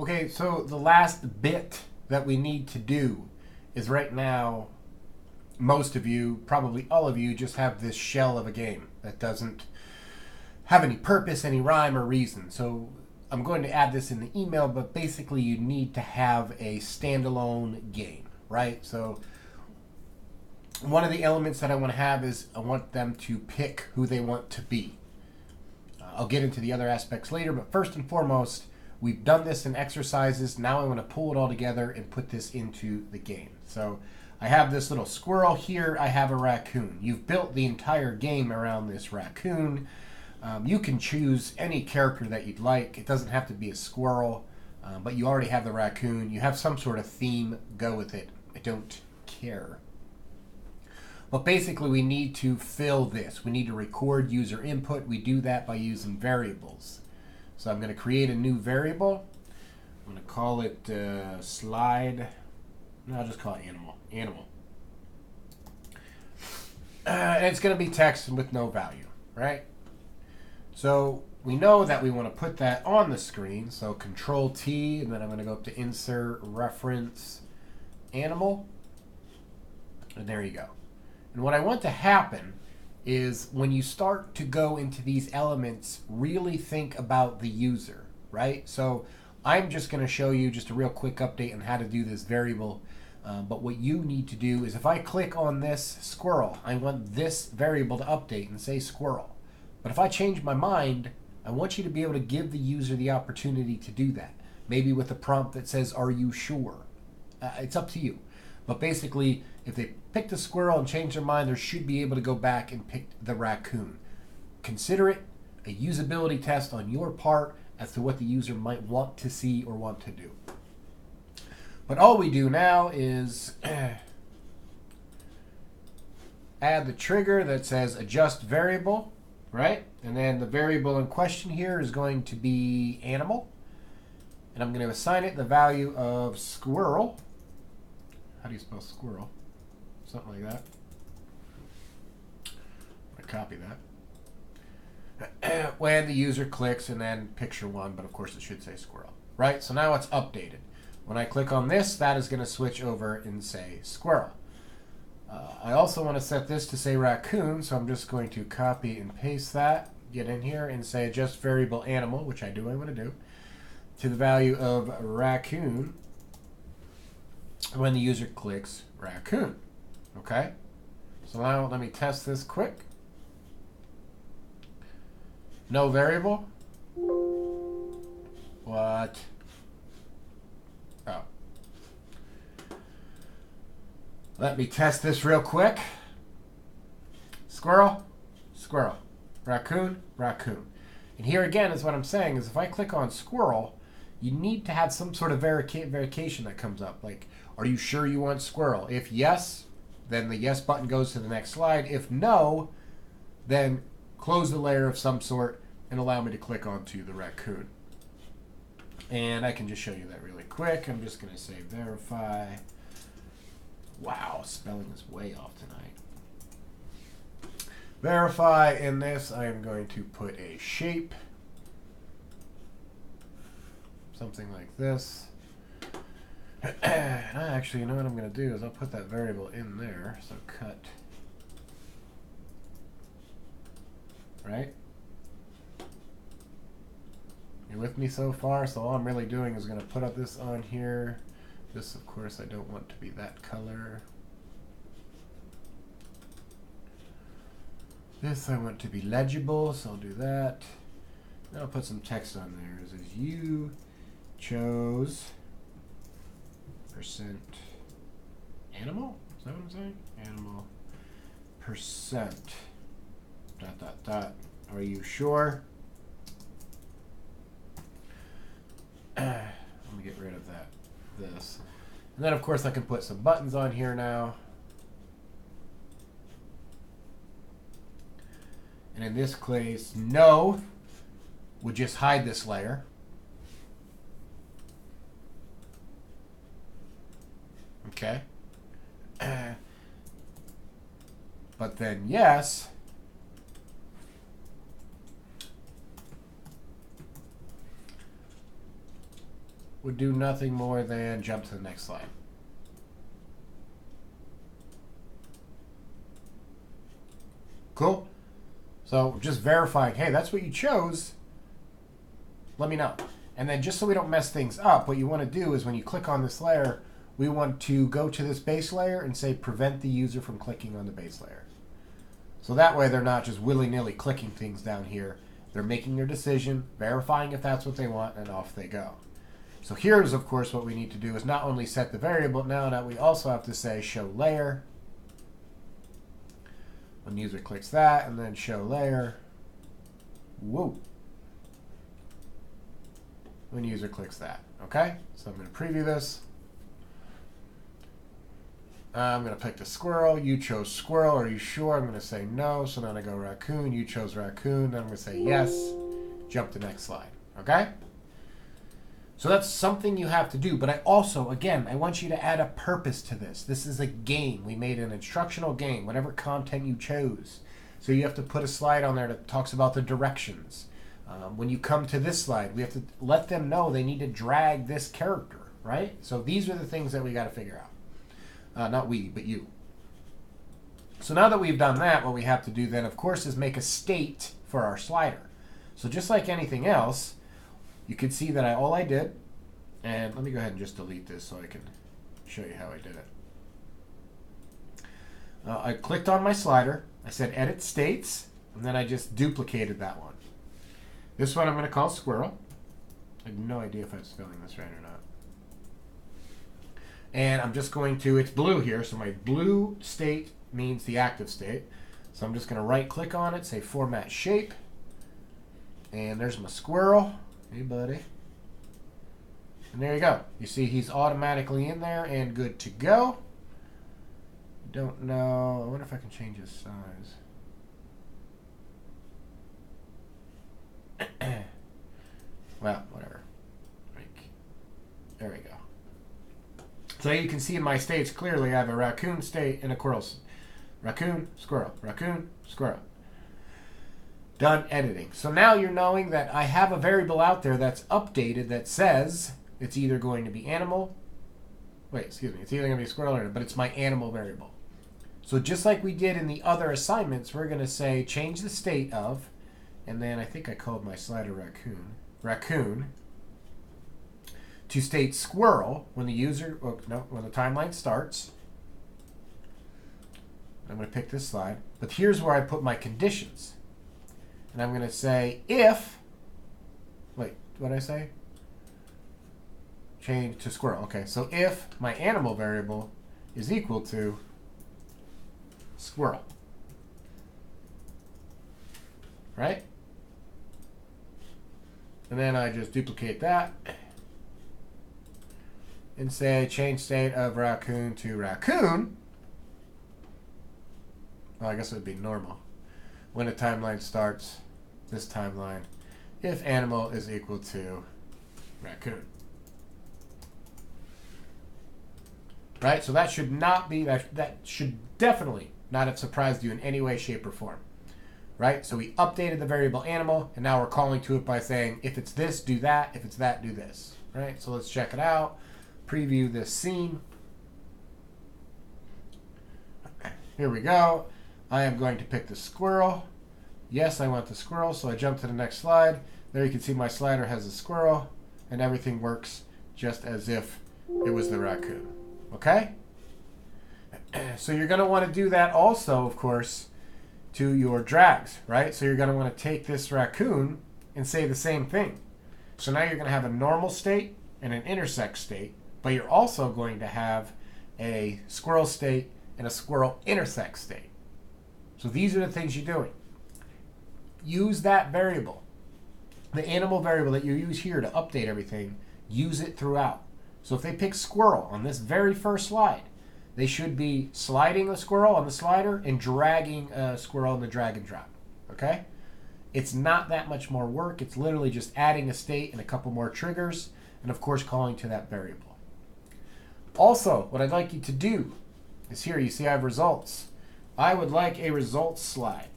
Okay, so the last bit that we need to do is right now, most of you, probably all of you, just have this shell of a game that doesn't have any purpose, any rhyme or reason. So I'm going to add this in the email, but basically you need to have a standalone game, right? So one of the elements that I want to have is I want them to pick who they want to be. I'll get into the other aspects later, but first and foremost, we've done this in exercises. Now I want to pull it all together and put this into the game. So I have this little squirrel here. I have a raccoon. You've built the entire game around this raccoon. You can choose any character that you'd like. It doesn't have to be a squirrel, but you already have the raccoon. You have some sort of theme. Go with it. I don't care. But basically, we need to fill this. We need to record user input. We do that by using variables. So I'm going to create a new variable. I'm going to call it slide. No, I'll just call it animal. Animal. And it's going to be text with no value, right? So we know that we want to put that on the screen. So Control T, and then I'm going to go up to Insert Reference Animal. And there you go. And what I want to happen is when you start to go into these elements, really think about the user, right? So I'm just going to show you just a real quick update on how to do this variable. But what you need to do is if I click on this squirrel, I want this variable to update and say squirrel. But if I change my mind, I want you to be able to give the user the opportunity to do that. Maybe with a prompt that says, are you sure? It's up to you. But basically, if they pick the squirrel and change their mind, they should be able to go back and pick the raccoon. Consider it a usability test on your part as to what the user might want to see or want to do. But all we do now is add the trigger that says adjust variable, right? And then the variable in question here is going to be animal. And I'm going to assign it the value of squirrel. How do you spell squirrel? Something like that. I copy that. When the user clicks and then picture one, but of course it should say squirrel, right? So now it's updated. When I click on this, that is going to switch over and say squirrel. I also want to set this to say raccoon, so I'm just going to copy and paste that, get in here and say adjust variable animal, which I want to do, to the value of raccoon when the user clicks raccoon. Okay? So now let me test this quick. No variable. What? Oh. Let me test this real quick. Squirrel, squirrel. Raccoon, raccoon. And here again is what I'm saying is if I click on squirrel, you need to have some sort of verification that comes up. Like, are you sure you want squirrel? If yes, then the yes button goes to the next slide. If no, then close the layer of some sort and allow me to click onto the raccoon. And I can just show you that really quick. I'm just going to say verify. Wow, spelling is way off tonight. Verify in this, I am going to put a shape. Something like this. Actually, you know what I'm going to do is I'll put that variable in there. So cut. Right? You with me so far? So all I'm really doing is going to put up this on here. This, of course, I don't want to be that color. This I want to be legible, so I'll do that. Then I'll put some text on there. It says you chose percent animal? Is that what I'm saying? Animal percent dot dot dot. Are you sure? Let me get rid of that. This. And then of course I can put some buttons on here now. And in this case, no would just hide this layer. Okay. But then yes would do nothing more than jump to the next slide. Cool? So just verifying, hey, that's what you chose. Let me know. And then just so we don't mess things up, what you want to do is when you click on this layer, we want to go to this base layer and say prevent the user from clicking on the base layer. So that way they're not just willy-nilly clicking things down here. They're making their decision, verifying if that's what they want, and off they go. So here's, of course, what we need to do is not only set the variable, now that we also have to say show layer. When user clicks that, and then show layer. Whoa. When user clicks that. Okay? So I'm going to preview this. I'm going to pick the squirrel. You chose squirrel. Are you sure? I'm going to say no. So then I go raccoon. You chose raccoon. Then I'm going to say yes. Jump to next slide. Okay? So that's something you have to do. But I also, again, I want you to add a purpose to this. This is a game. We made an instructional game, whatever content you chose. So you have to put a slide on there that talks about the directions. When you come to this slide, we have to let them know they need to drag this character, right? So these are the things that we got to figure out. Not we, but you. So now that we've done that, what we have to do then, of course, is make a state for our slider. So just like anything else, you can see that all I did, and let me go ahead and just delete this so I can show you how I did it. I clicked on my slider, I said edit states, and then I just duplicated that one. This one I'm going to call squirrel. I have no idea if I'm spelling this right or not. And I'm just going to, it's blue here, so my blue state means the active state. So I'm just going to right click on it, say format shape. And there's my squirrel. Hey, buddy. And there you go. You see he's automatically in there and good to go. Don't know. I wonder if I can change his size. Well, whatever. There we go. So you can see in my states clearly I have a raccoon state and a squirrel. Raccoon, squirrel, raccoon, squirrel. Done editing. So now you're knowing that I have a variable out there that's updated that says it's either going to be animal. Wait, excuse me. It's either going to be squirrel or but it's my animal variable. So just like we did in the other assignments, we're going to say change the state of, and then I think I called my slider raccoon, to state squirrel when the user, when the timeline starts. I'm going to pick this slide, but here's where I put my conditions. And I'm going to say if, wait, what did I say? Change to squirrel. Okay, so if my animal variable is equal to squirrel. Right? And then I just duplicate that and say change state of raccoon to raccoon. Well, I guess it would be normal. When a timeline starts, this timeline, if animal is equal to raccoon. Right? So that should not be, that should definitely not have surprised you in any way, shape, or form. Right? So we updated the variable animal, and now we're calling to it by saying, if it's this, do that. If it's that, do this. Right? So let's check it out. Preview this scene. Here we go. I am going to pick the squirrel. Yes, I want the squirrel, so I jump to the next slide. There you can see my slider has a squirrel, and everything works just as if it was the raccoon. Okay? So you're going to want to do that also, of course, to your drags, right? So you're going to want to take this raccoon and say the same thing. So now you're going to have a normal state and an intersect state, but you're also going to have a squirrel state and a squirrel intersect state. So these are the things you're doing. Use that variable, the animal variable that you use here to update everything, use it throughout. So if they pick squirrel on this very first slide, they should be sliding a squirrel on the slider and dragging a squirrel in the drag and drop. Okay? It's not that much more work. It's literally just adding a state and a couple more triggers, and of course calling to that variable. Also, what I'd like you to do is here, you see I have results. I would like a results slide.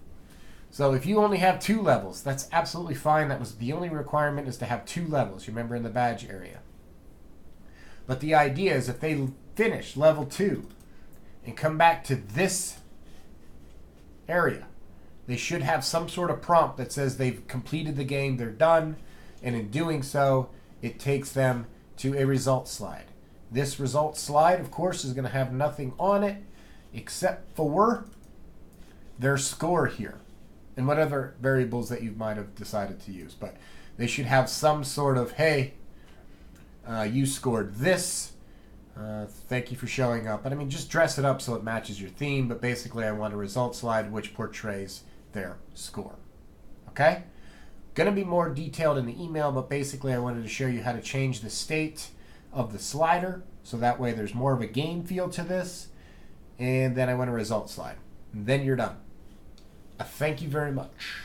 So if you only have 2 levels, that's absolutely fine. That was the only requirement, is to have 2 levels. You remember in the badge area. But the idea is if they finish level 2 and come back to this area, they should have some sort of prompt that says they've completed the game, they're done, and in doing so, it takes them to a results slide. This results slide, of course, is going to have nothing on it except for their score here and whatever variables that you might have decided to use. But they should have some sort of, hey, you scored this. Thank you for showing up. But I mean, just dress it up so it matches your theme. But basically, I want a results slide which portrays their score. Okay? Going to be more detailed in the email, but basically I wanted to show you how to change the state of the slider so that way there's more of a game feel to this. And then I want a results slide. And then you're done. Thank you very much.